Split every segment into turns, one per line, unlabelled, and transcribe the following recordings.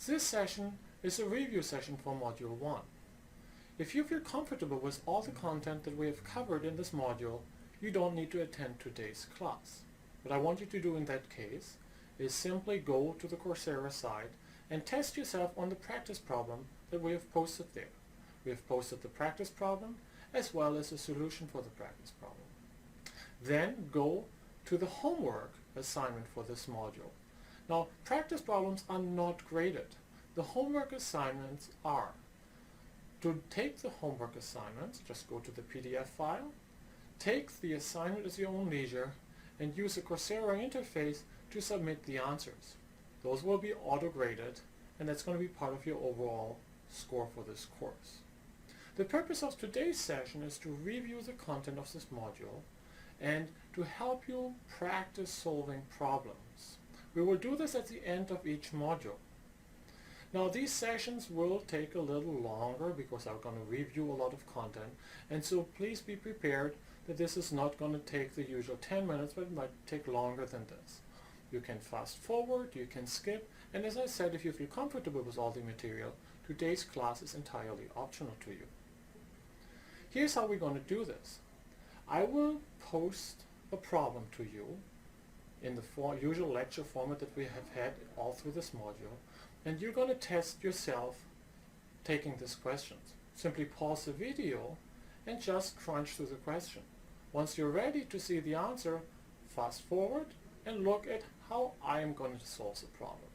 This session is a review session for Module 1. If you feel comfortable with all the content that we have covered in this module, you don't need to attend today's class. What I want you to do in that case is simply go to the Coursera site and test yourself on the practice problem that we have posted there. We have posted the practice problem as well as a solution for the practice problem. Then go to the homework assignment for this module. Now, practice problems are not graded. The homework assignments are: to take the homework assignments, just go to the PDF file, take the assignment at your own leisure, and use the Coursera interface to submit the answers. Those will be auto-graded, and that's going to be part of your overall score for this course. The purpose of today's session is to review the content of this module and to help you practice solving problems. We will do this at the end of each module. Now, these sessions will take a little longer because I'm going to review a lot of content, and so please be prepared that this is not going to take the usual 10 minutes, but it might take longer than this. You can fast forward, you can skip, and as I said, if you feel comfortable with all the material, today's class is entirely optional to you. Here's how we're going to do this. I will post a problem to you in the usual lecture format that we have had all through this module, and you're going to test yourself taking these questions. Simply pause the video and just crunch through the question. Once you're ready to see the answer, fast forward and look at how I am going to solve the problem.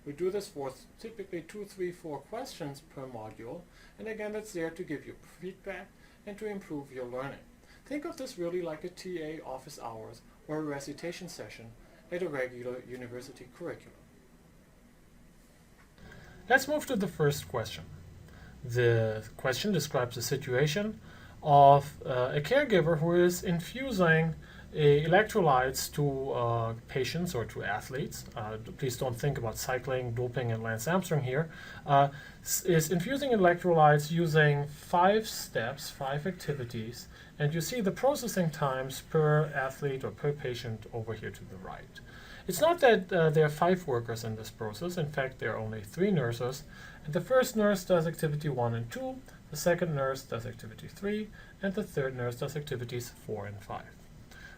We do this for typically 2, 3, 4 questions per module, and again, that's there to give you feedback and to improve your learning. Think of this really like a TA office hours or a recitation session at a regular university curriculum. Let's move to the first question. The question describes a situation of a caregiver who is infusing electrolytes to patients or to athletes. Please don't think about cycling, doping, and Lance Armstrong here. Is infusing electrolytes using 5 steps, 5 activities, and you see the processing times per athlete or per patient over here to the right. It's not that there are 5 workers in this process. In fact, there are only 3 nurses. And the first nurse does activity 1 and 2, the second nurse does activity 3, and the third nurse does activities 4 and 5.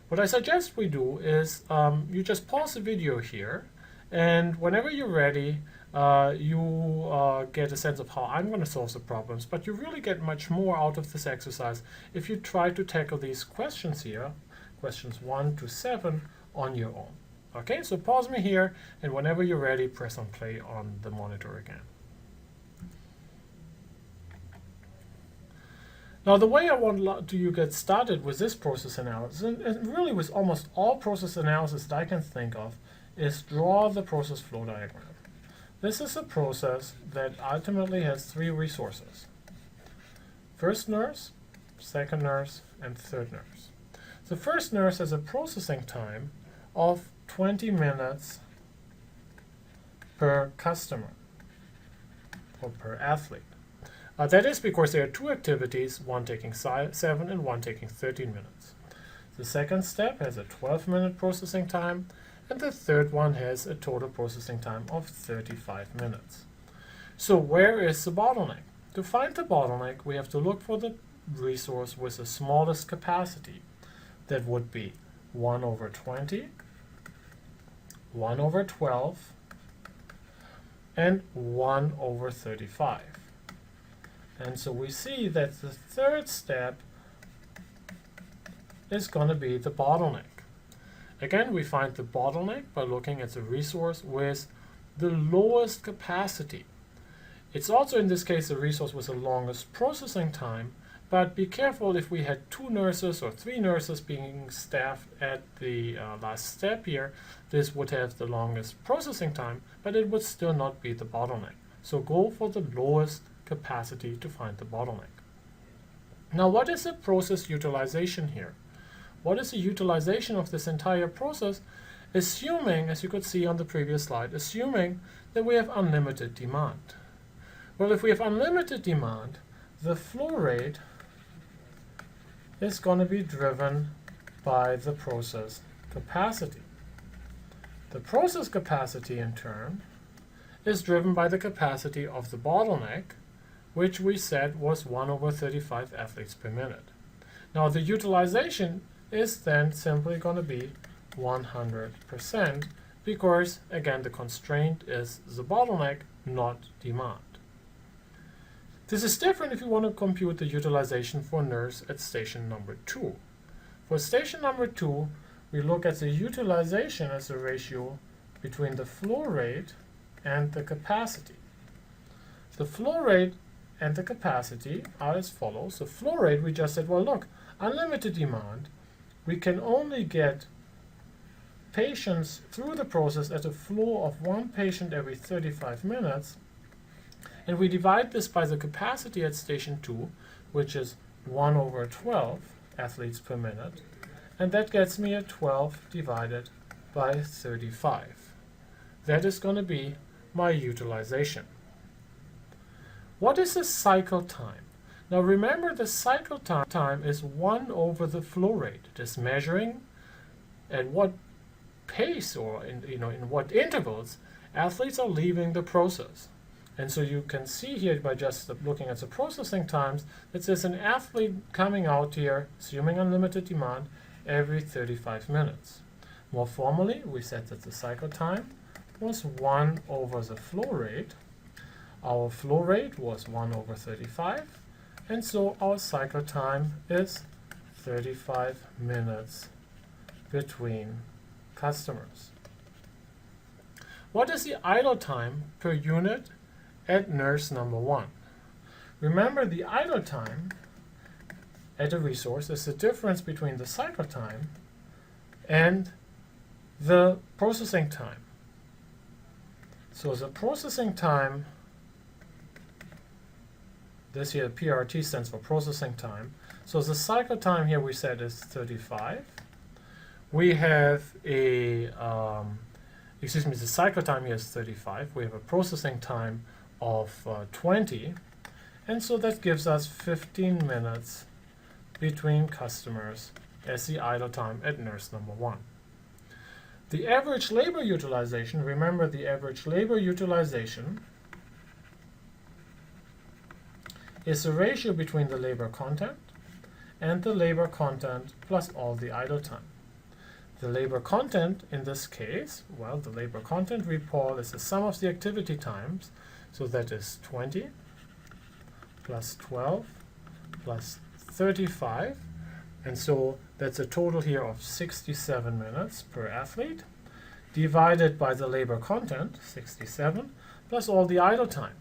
What I suggest we do is you just pause the video here, and whenever you're ready, you get a sense of how I'm going to solve the problems, but you really get much more out of this exercise if you try to tackle these questions here, questions 1 to 7, on your own. Okay, so pause me here, and whenever you're ready, press on play on the monitor again. Now, the way I want you to get started with this process analysis, and really with almost all process analysis that I can think of, is draw the process flow diagram. This is a process that ultimately has 3 resources: first nurse, second nurse, and third nurse. The first nurse has a processing time of 20 minutes per customer or per athlete. That is because there are 2 activities, one taking 7 and one taking 13 minutes. The second step has a 12-minute processing time, and the third one has a total processing time of 35 minutes. So where is the bottleneck? To find the bottleneck, we have to look for the resource with the smallest capacity. That would be 1 over 20, 1 over 12, and 1 over 35. And so we see that the third step is going to be the bottleneck. Again, we find the bottleneck by looking at the resource with the lowest capacity. It's also in this case the resource with the longest processing time, but be careful if we had 2 nurses or 3 nurses being staffed at the last step here, this would have the longest processing time, but it would still not be the bottleneck. So go for the lowest capacity to find the bottleneck. Now, what is the process utilization here? What is the utilization of this entire process, assuming, as you could see on the previous slide, assuming that we have unlimited demand? Well, if we have unlimited demand, the flow rate is going to be driven by the process capacity. The process capacity, in turn, is driven by the capacity of the bottleneck, which we said was 1/35 athletes per minute. Now the utilization is then simply going to be 100% because, again, the constraint is the bottleneck, not demand. This is different if you want to compute the utilization for nurse at station number 2. For station number 2, we look at the utilization as a ratio between the flow rate and the capacity. The flow rate and the capacity are as follows. The flow rate, we just said, well, look, unlimited demand, we can only get patients through the process at a flow of 1 patient every 35 minutes, and we divide this by the capacity at station 2, which is 1/12 athletes per minute, and that gets me a 12 divided by 35. That is going to be my utilization. What is the cycle time? Now remember, the cycle time is 1 over the flow rate. It is measuring at what pace or in what intervals athletes are leaving the process. And so you can see here by just looking at the processing times that there's an athlete coming out here, assuming unlimited demand, every 35 minutes. More formally, we said that the cycle time was 1 over the flow rate. Our flow rate was 1/35, and so our cycle time is 35 minutes between customers. What is the idle time per unit at nurse number 1? Remember, the idle time at a resource is the difference between the cycle time and the processing time. So the processing time, this here PRT stands for processing time. So the cycle time here we said is 35. We have a, the cycle time here is 35. We have a processing time of 20. And so that gives us 15 minutes between customers as the idle time at nurse number 1. The average labor utilization, remember the average labor utilization is the ratio between the labor content and the labor content plus all the idle time. The labor content in this case, well, the labor content, recall, is the sum of the activity times, so that is 20 plus 12 plus 35, and so that's a total here of 67 minutes per athlete, divided by the labor content, 67, plus all the idle time.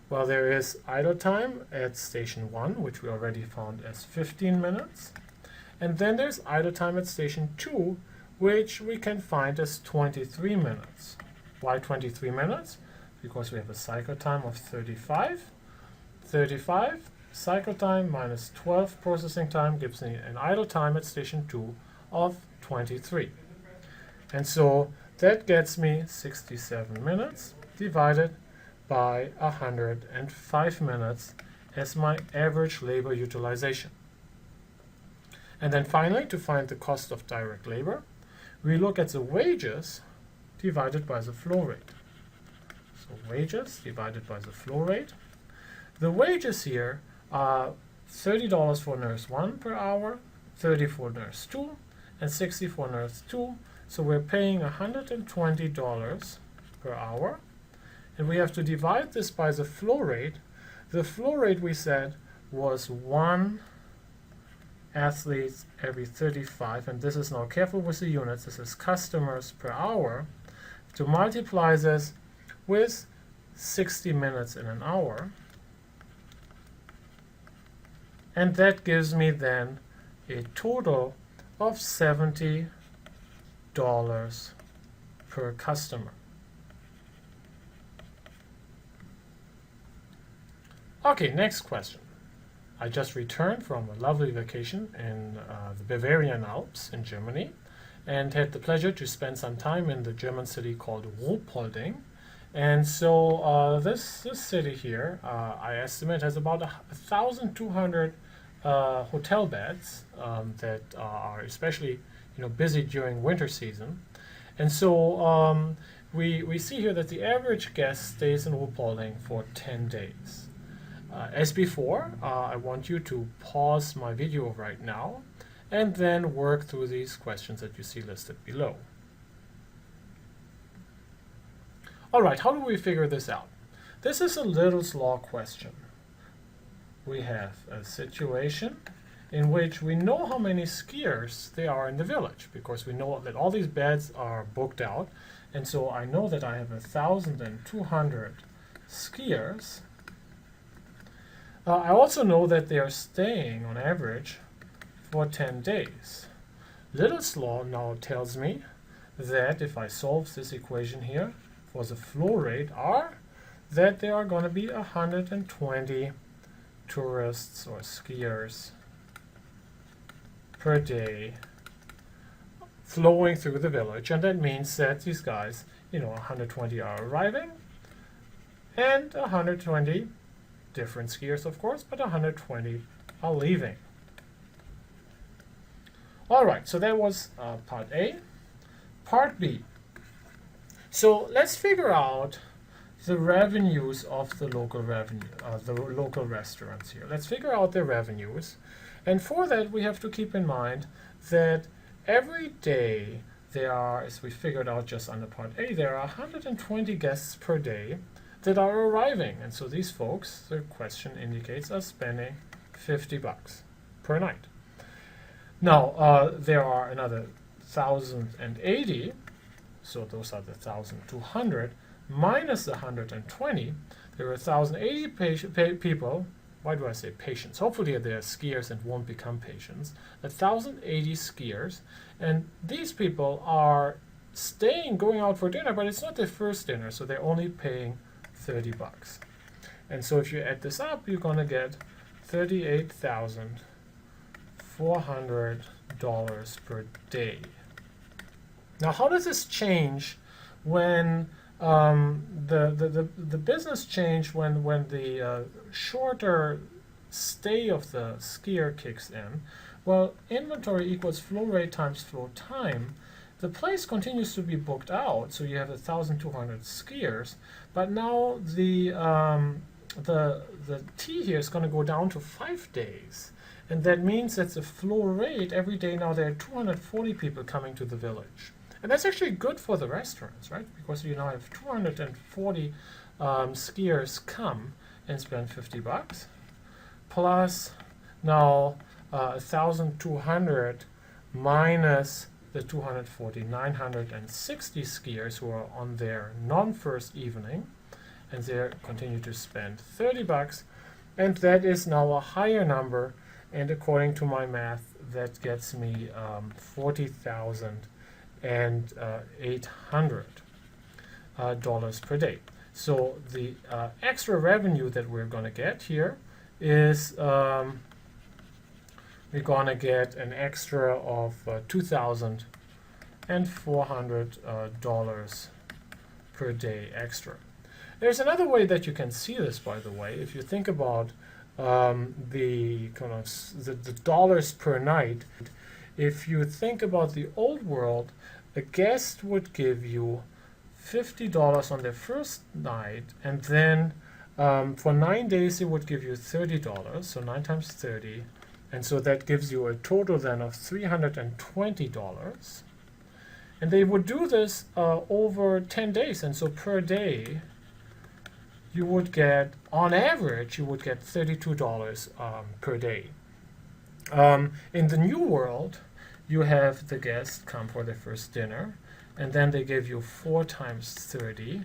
Well, there is idle time at station 1, which we already found as 15 minutes, and then there's idle time at station 2, which we can find as 23 minutes. Why 23 minutes? Because we have a cycle time of 35. 35 cycle time minus 12 processing time gives me an idle time at station 2 of 23. And so that gets me 67 minutes divided by 105 minutes as my average labor utilization. And then finally, to find the cost of direct labor, we look at the wages divided by the flow rate. So wages divided by the flow rate. The wages here are $30 for nurse 1 per hour, 30 for nurse 2, and 60 for nurse 2. So we're paying $120 per hour. And we have to divide this by the flow rate. The flow rate, we said, was 1 athlete every 35, and this is now, careful with the units, this is customers per hour. To multiply this with 60 minutes in an hour, and that gives me then a total of $70 per customer. Okay, next question. I just returned from a lovely vacation in the Bavarian Alps in Germany and had the pleasure to spend some time in the German city called Ruhpolding. And so this city here, I estimate, has about 1,200 hotel beds that are especially busy during winter season. And so we see here that the average guest stays in Ruhpolding for 10 days. As before, I want you to pause my video right now and then work through these questions that you see listed below. All right, how do we figure this out? This is a Little's Law question. We have a situation in which we know how many skiers there are in the village, because we know that all these beds are booked out, and so I know that I have 1,200 skiers. I also know that they are staying on average for 10 days. Little's Law now tells me that if I solve this equation here for the flow rate R, that there are going to be 120 tourists or skiers per day flowing through the village, and that means that these guys, 120 are arriving and 120 different skiers, of course, but 120 are leaving. All right, so that was part A. Part B. So let's figure out the revenues of the local local restaurants here. Let's figure out their revenues, and for that we have to keep in mind that every day there are, as we figured out just under part A, there are 120 guests per day that are arriving, and so these folks, the question indicates, are spending $50 per night. Now there are another 1,080, so those are the 1,200 minus the 120. There are 1,080 people. Why do I say patients? Hopefully they're skiers and won't become patients. 1,080 skiers, and these people are staying, going out for dinner, but it's not their first dinner, so they're only paying $30. And so if you add this up, you're going to get $38,400 per day. Now, how does this change when the business change when the shorter stay of the skier kicks in? Well, inventory equals flow rate times flow time. The place continues to be booked out, so you have 1,200 skiers, but now the T here is going to go down to 5 days, and that means that the flow rate every day now there are 240 people coming to the village. And that's actually good for the restaurants, right? Because you now have 240 skiers come and spend $50, plus now 1,200 minus the 240, 960 skiers who are on their non-first evening, and they continue to spend $30, and that is now a higher number, and according to my math, that gets me $40,800 per day. So the extra revenue that we're going to get here is we're going to get an extra of $2,400 per day extra. There's another way that you can see this, by the way. If you think about the dollars per night, if you think about the old world, a guest would give you $50 on their first night, and then for 9 days he would give you $30, so 9 times 30, and so that gives you a total then of $320. And they would do this over 10 days, and so per day you would get, on average, you would get $32 per day. In the new world, you have the guests come for their first dinner, and then they give you 4 times 30,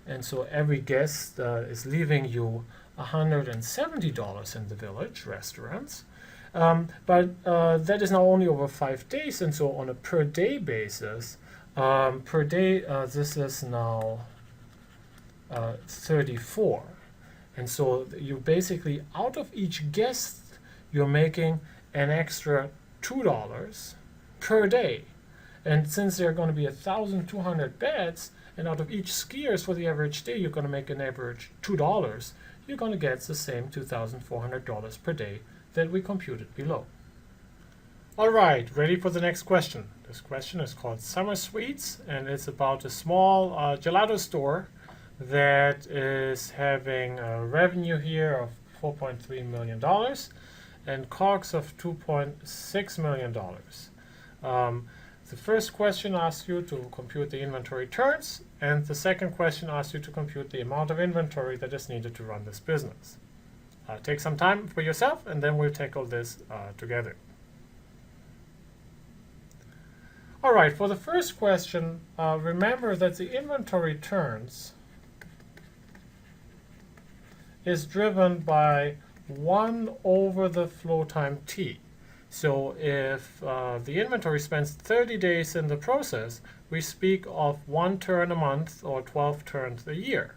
and so every guest is leaving you $170 in the village restaurants. But that is now only over 5 days, and so on a per day basis, per day this is now 34. And so you basically, out of each guest, you're making an extra $2 per day. And since there are going to be 1,200 beds, and out of each skiers for the average day, you're going to make an average $2, you're going to get the same $2,400 per day that we computed below. All right, ready for the next question. This question is called Summer Sweets, and it's about a small gelato store that is having a revenue here of $4.3 million and COGS of $2.6 million. The first question asks you to compute the inventory turns, and the second question asks you to compute the amount of inventory that is needed to run this business. Take some time for yourself, and then we'll tackle this together. All right, for the first question, remember that the inventory turns is driven by 1 over the flow time t. So if the inventory spends 30 days in the process, we speak of 1 turn a month or 12 turns a year.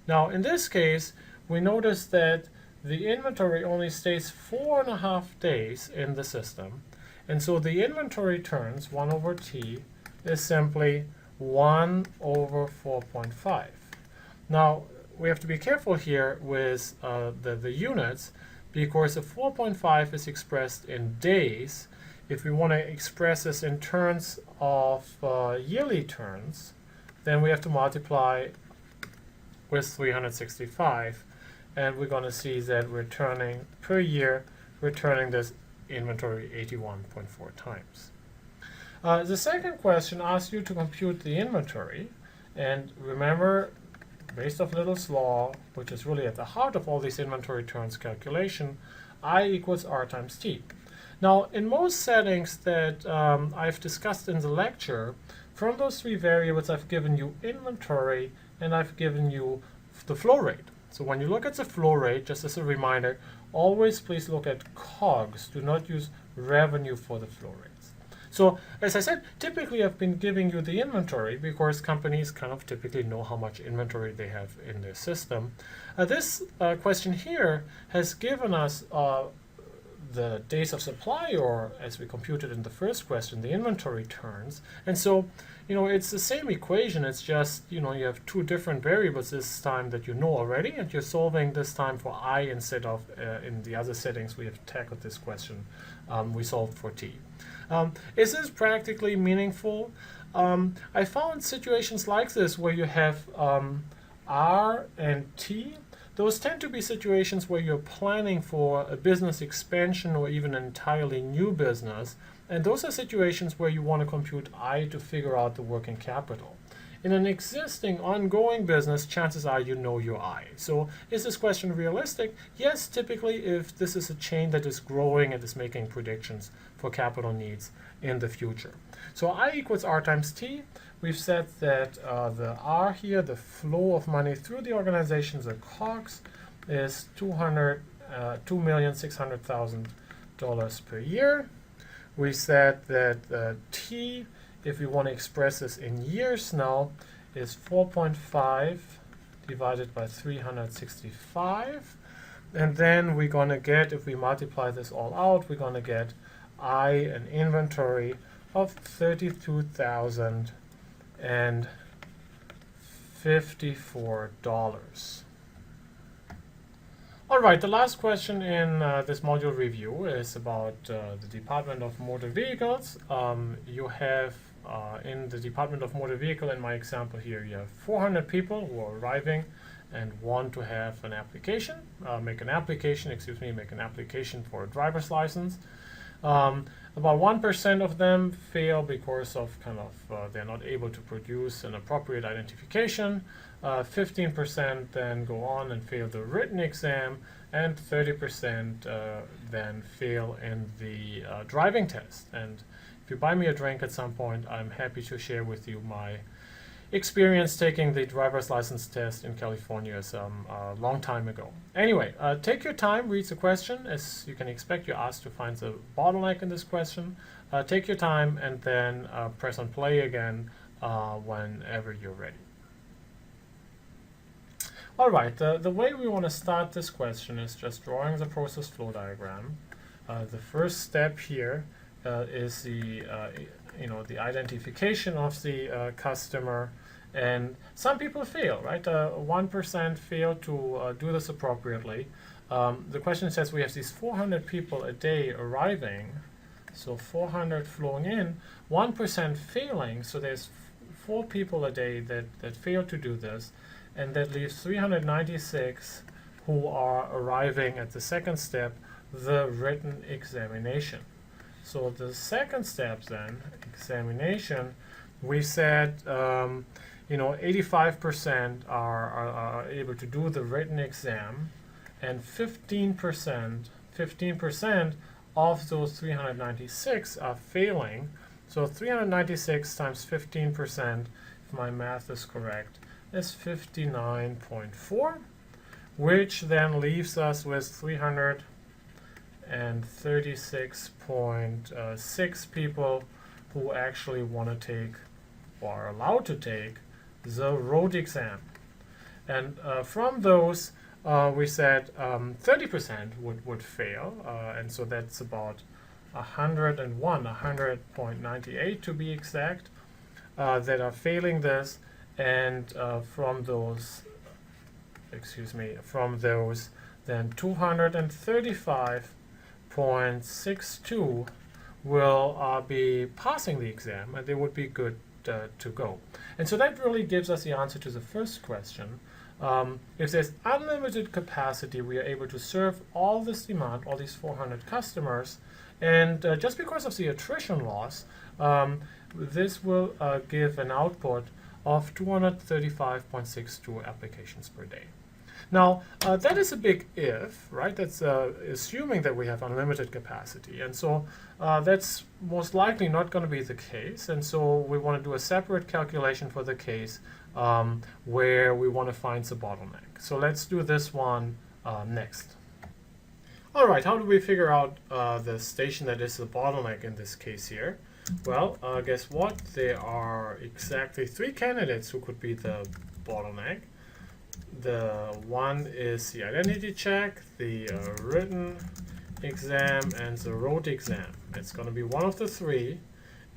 Now, in this case, we notice that the inventory only stays 4.5 days in the system. And so the inventory turns, 1 over t, is simply 1 over 4.5. Now, we have to be careful here with the units, because the 4.5 is expressed in days. If we want to express this in terms of yearly turns, then we have to multiply with 365. And we're going to see that we're turning per year, we're turning this inventory 81.4 times. The second question asks you to compute the inventory, and remember, based off Little's law, which is really at the heart of all these inventory turns calculation, I equals R times T. Now, in most settings that I've discussed in the lecture, from those 3 variables I've given you inventory and I've given you the flow rate. So when you look at the flow rate, just as a reminder, always please look at COGS. Do not use revenue for the flow rates. So as I said, typically I've been giving you the inventory because companies kind of typically know how much inventory they have in their system. This question here has given us the days of supply, or as we computed in the first question, the inventory turns. And so, it's the same equation. It's just, you have 2 different variables this time that you know already, and you're solving this time for I instead of in the other settings we have tackled this question. We solved for t. Is this practically meaningful? I found situations like this where you have R and T. Those tend to be situations where you're planning for a business expansion or even an entirely new business. And those are situations where you want to compute I to figure out the working capital. In an existing ongoing business, chances are you know your I. So is this question realistic? Yes, typically if this is a chain that is growing and is making predictions for capital needs in the future. So I equals R times T. We've said that the R here, the flow of money through the organization, the COGS, is $2,600,000 per year. We said that T, if we want to express this in years now, is 4.5 divided by 365. And then we're going to get, if we multiply this all out, we're going to get I, an inventory of $32,054. All right, the last question in this module review is about the Department of Motor Vehicles. You have in the Department of Motor Vehicle, in my example here, you have 400 people who are arriving and want to have an application, make an application for a driver's license. About 1% of them fail because of they're not able to produce an appropriate identification. 15% then go on and fail the written exam, and 30% then fail in the driving test. And if you buy me a drink at some point, I'm happy to share with you my experience taking the driver's license test in California some long time ago. Anyway, take your time, read the question. As you can expect, you're asked to find the bottleneck in this question. Take your time and then press on play again whenever you're ready. All right, the way we want to start this question is just drawing the process flow diagram. The first step here is the identification of the customer, and some people fail, right? 1% fail to do this appropriately. The question says we have these 400 people a day arriving, So 400 flowing in, 1% failing, so there's 4 people a day that fail to do this, and that leaves 396 who are arriving at the second step, the written examination. So the second step then, examination, we said 85% are able to do the written exam, and 15% of those 396 are failing. So 396 times 15%, if my math is correct, is 59.4, which then leaves us with 336.6 people who actually want to take or are allowed to take the road exam. And from those, we said 30% would fail, and so that's about 100.98 to be exact, that are failing this, and from those, then 235.62 will be passing the exam, and they would be good to go. And so that really gives us the answer to the first question. If there's unlimited capacity, we are able to serve all this demand, all these 400 customers, and just because of the attrition loss, this will give an output of 235.62 applications per day. Now, that is a big if, right? That's assuming that we have unlimited capacity. And so that's most likely not going to be the case. And so we want to do a separate calculation for the case where we want to find the bottleneck. So let's do this one next. All right, how do we figure out the station that is the bottleneck in this case here? Well, guess what? There are exactly 3 candidates who could be the bottleneck. The one is the identity check, the written exam, and the road exam. It's going to be one of the 3,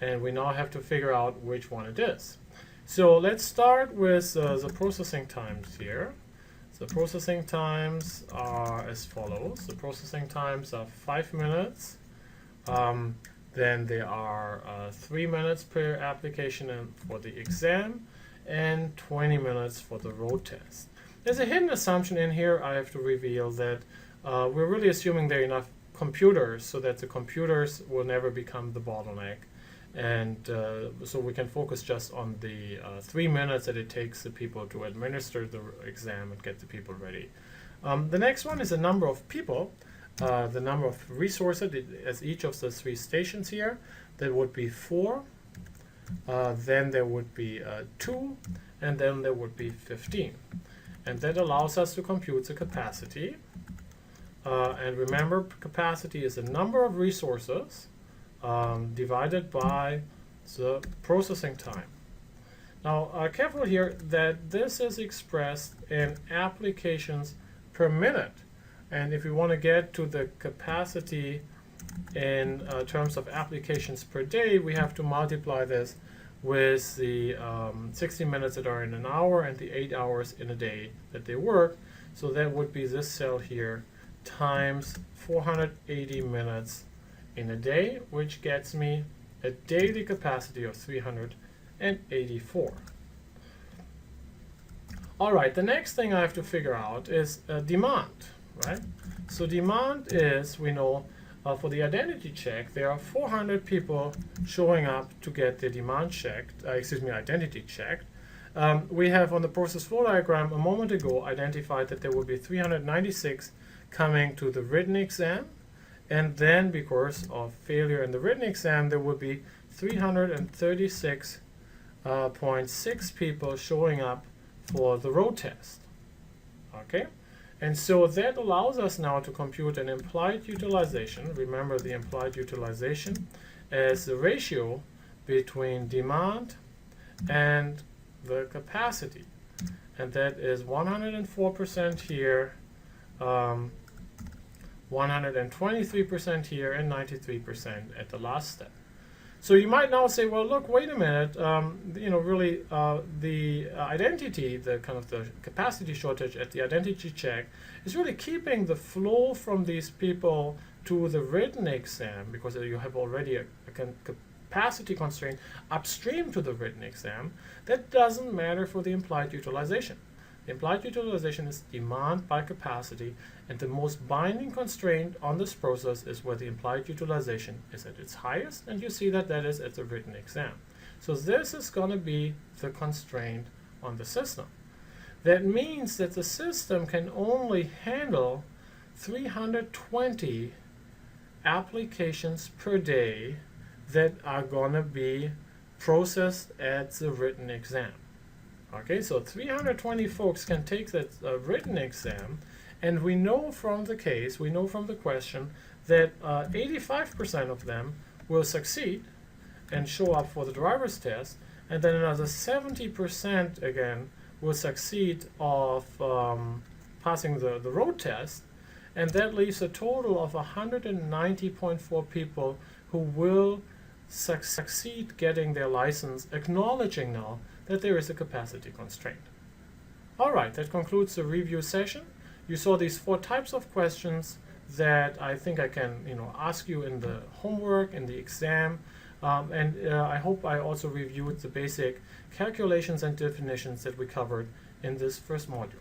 and we now have to figure out which one it is. So let's start with the processing times here. The processing times are as follows. The processing times are 5 minutes. Then there are 3 minutes per application for the exam, and 20 minutes for the road test. There's a hidden assumption in here I have to reveal that we're really assuming there are enough computers so that the computers will never become the bottleneck. And so we can focus just on the 3 minutes that it takes the people to administer the exam and get the people ready. The next one is the number of people, the number of resources as each of the 3 stations here. There would be 4, then there would be 2, and then there would be 15. And that allows us to compute the capacity. And remember, capacity is the number of resources divided by the processing time. Now, careful here that this is expressed in applications per minute. And if we want to get to the capacity in terms of applications per day, we have to multiply this with the 60 minutes that are in an hour and the 8 hours in a day that they work. So that would be this cell here times 480 minutes in a day, which gets me a daily capacity of 384. All right, the next thing I have to figure out is demand, right? So demand is, we know, for the identity check, there are 400 people showing up to get their demand checked, identity checked. We have on the process flow diagram a moment ago identified that there will be 396 coming to the written exam, and then because of failure in the written exam, there will be 336.6 people showing up for the road test. Okay? And so that allows us now to compute an implied utilization. Remember the implied utilization as the ratio between demand and the capacity. And that is 104% here, 123% here, and 93% at the last step. So you might now say, well, look, wait a minute, really the identity, the kind of the capacity shortage at the identity check is really keeping the flow from these people to the written exam, because you have already a capacity constraint upstream to the written exam, that doesn't matter for the implied utilization. The implied utilization is demand by capacity, and the most binding constraint on this process is where the implied utilization is at its highest, and you see that that is at the written exam. So this is going to be the constraint on the system. That means that the system can only handle 320 applications per day that are going to be processed at the written exam. Okay, so 320 folks can take that written exam, and we know from the case, we know from the question, that 85% of them will succeed and show up for the driver's test, and then another 70% again will succeed of passing the road test, and that leaves a total of 190.4 people who will succeed getting their license, acknowledging now that there is a capacity constraint. Alright, that concludes the review session. You saw these 4 types of questions that I think I can ask you in the homework, in the exam, and I hope I also reviewed the basic calculations and definitions that we covered in this first module.